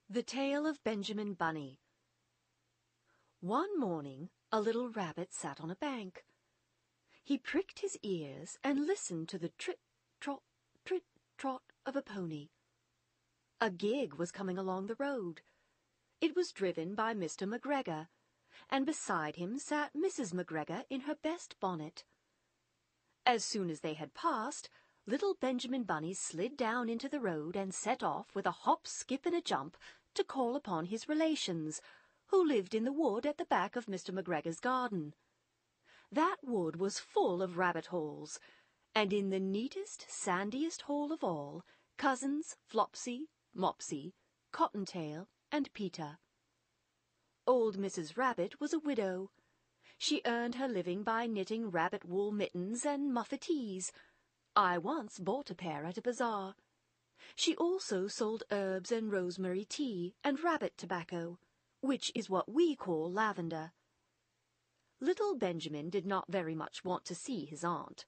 The Tale of Benjamin Bunny. One morning, a little rabbit sat on a bank. He pricked his ears and listened to the trit-trot of a pony. A gig was coming along the road. It was driven by Mr. McGregor, and beside him sat Mrs. McGregor in her best bonnet. As soon as they had passed, little Benjamin Bunny slid down into the road and set off with a hop, skip, and a jump to call upon his relations, who lived in the wood at the back of Mr. McGregor's garden. That wood was full of rabbit holes, and in the neatest, sandiest hole of all, cousins Flopsy, Mopsy, Cottontail, and Peter. Old Mrs. Rabbit was a widow. She earned her living by knitting rabbit wool mittens and muffetees. I once bought a pair at a bazaar. She also sold herbs and rosemary tea and rabbit tobacco, which is what we call lavender. Little Benjamin did not very much want to see his aunt.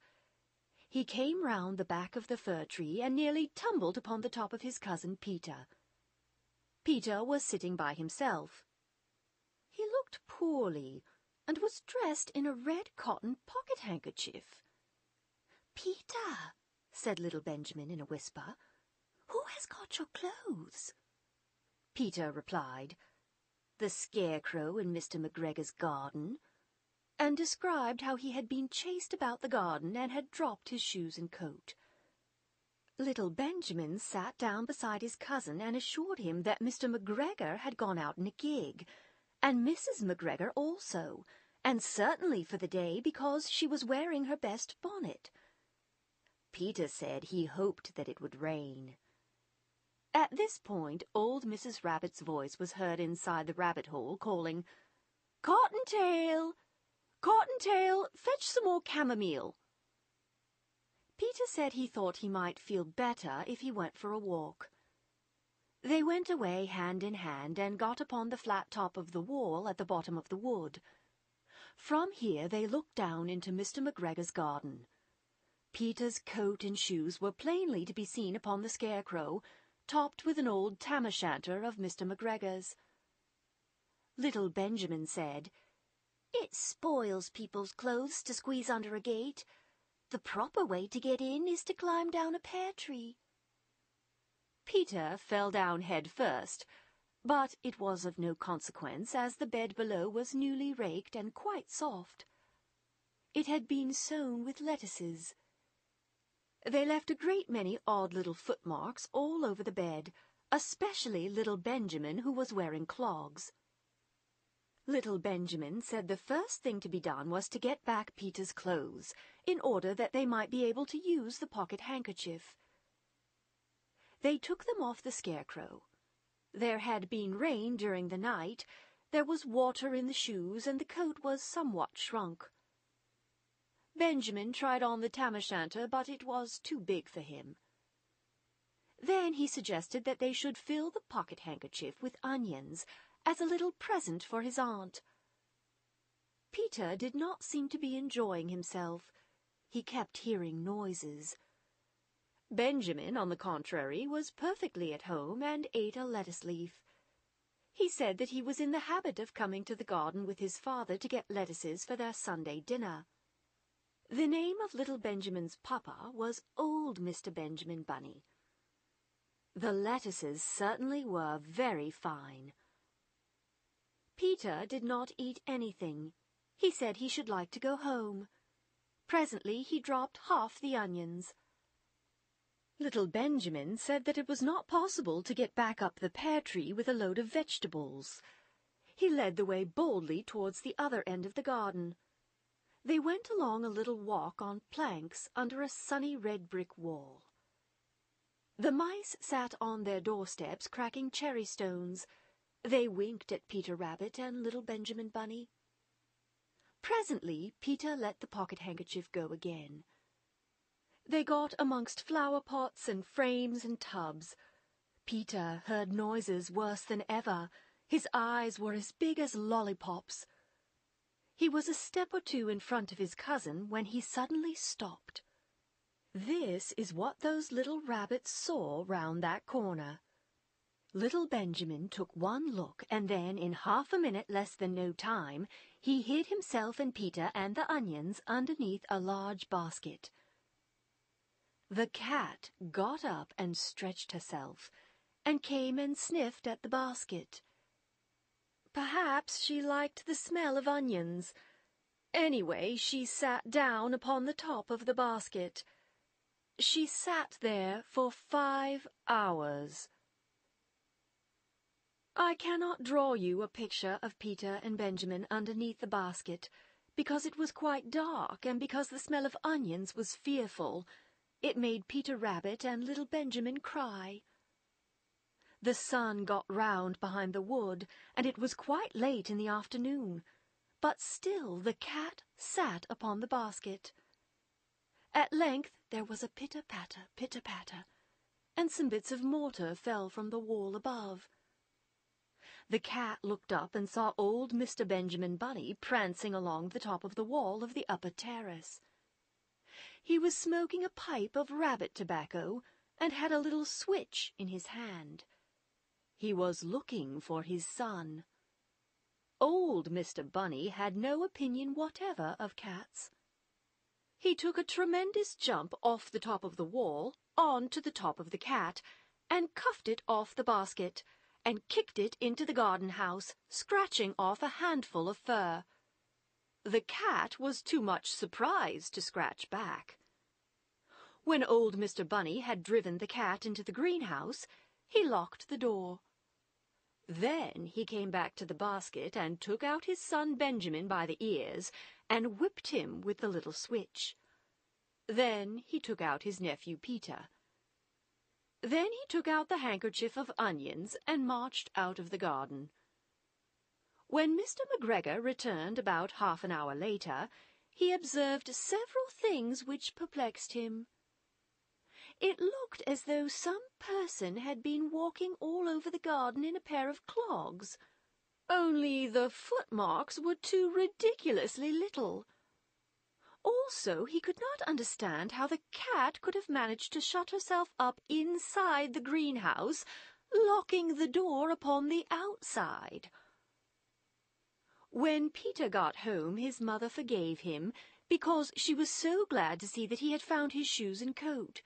He came round the back of the fir tree and nearly tumbled upon the top of his cousin Peter. Peter was sitting by himself. He looked poorly, and was dressed in a red cotton pocket-handkerchief. "Peter," said little Benjamin in a whisper, "who has got your clothes?" Peter replied, "The scarecrow in Mr. McGregor's garden," and described how he had been chased about the garden and had dropped his shoes and coat. Little Benjamin sat down beside his cousin and assured him that Mr. McGregor had gone out in a gig, and Mrs. McGregor also, and certainly for the day because she was wearing her best bonnet. Peter said he hoped that it would rain. At this point, old Mrs. Rabbit's voice was heard inside the rabbit hole calling, "Cottontail! Cottontail, fetch some more chamomile." Peter said he thought he might feel better if he went for a walk. They went away hand in hand and got upon the flat top of the wall at the bottom of the wood. From here they looked down into Mr. McGregor's garden. Peter's coat and shoes were plainly to be seen upon the scarecrow, topped with an old tam-o'-shanter of Mr. McGregor's. Little Benjamin said, "It spoils people's clothes to squeeze under a gate. The proper way to get in is to climb down a pear tree." Peter fell down head first, but it was of no consequence, as the bed below was newly raked and quite soft. It had been sown with lettuces. They left a great many odd little footmarks all over the bed, especially little Benjamin, who was wearing clogs. Little Benjamin said the first thing to be done was to get back Peter's clothes, in order that they might be able to use the pocket-handkerchief. They took them off the scarecrow. There had been rain during the night, there was water in the shoes, and the coat was somewhat shrunk. Benjamin tried on the tam-o'-shanter, but it was too big for him. Then he suggested that they should fill the pocket-handkerchief with onions, as a little present for his aunt. Peter did not seem to be enjoying himself. He kept hearing noises. Benjamin, on the contrary, was perfectly at home and ate a lettuce leaf. He said that he was in the habit of coming to the garden with his father to get lettuces for their Sunday dinner. The name of little Benjamin's papa was old Mr. Benjamin Bunny. The lettuces certainly were very fine. Peter did not eat anything. He said he should like to go home. Presently he dropped half the onions. Little Benjamin said that it was not possible to get back up the pear tree with a load of vegetables. He led the way boldly towards the other end of the garden. They went along a little walk on planks under a sunny red brick wall. The mice sat on their doorsteps cracking cherry stones. They winked at Peter Rabbit and little Benjamin Bunny. Presently Peter let the pocket-handkerchief go again. They got amongst flower-pots and frames and tubs. Peter heard noises worse than ever. His eyes were as big as lollipops. He was a step or two in front of his cousin when he suddenly stopped. This is what those little rabbits saw round that corner. Little Benjamin took one look, and then, in half a minute less than no time, he hid himself and Peter and the onions underneath a large basket. The cat got up and stretched herself, and came and sniffed at the basket. Perhaps she liked the smell of onions. Anyway, she sat down upon the top of the basket. She sat there for 5 hours. I cannot draw you a picture of Peter and Benjamin underneath the basket, because it was quite dark and because the smell of onions was fearful. It made Peter Rabbit and little Benjamin cry. The sun got round behind the wood, and it was quite late in the afternoon, but still the cat sat upon the basket. At length there was a pitter-patter, pitter-patter, and some bits of mortar fell from the wall above. The cat looked up and saw old Mr. Benjamin Bunny prancing along the top of the wall of the upper terrace. He was smoking a pipe of rabbit tobacco and had a little switch in his hand. He was looking for his son. Old Mr. Bunny had no opinion whatever of cats. He took a tremendous jump off the top of the wall on to the top of the cat, and cuffed it off the basket, and kicked it into the garden house, scratching off a handful of fur. The cat was too much surprised to scratch back. When old Mr. Bunny had driven the cat into the greenhouse, he locked the door. Then he came back to the basket and took out his son Benjamin by the ears and whipped him with the little switch. Then he took out his nephew Peter. Then he took out the handkerchief of onions and marched out of the garden. When Mr. McGregor returned about half an hour later, he observed several things which perplexed him. It looked as though some person had been walking all over the garden in a pair of clogs, only the footmarks were too ridiculously little. Also, he could not understand how the cat could have managed to shut herself up inside the greenhouse, locking the door upon the outside. When Peter got home, his mother forgave him, because she was so glad to see that he had found his shoes and coat.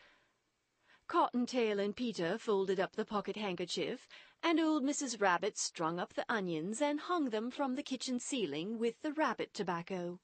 Cottontail and Peter folded up the pocket-handkerchief, and old Mrs. Rabbit strung up the onions and hung them from the kitchen ceiling with the rabbit tobacco.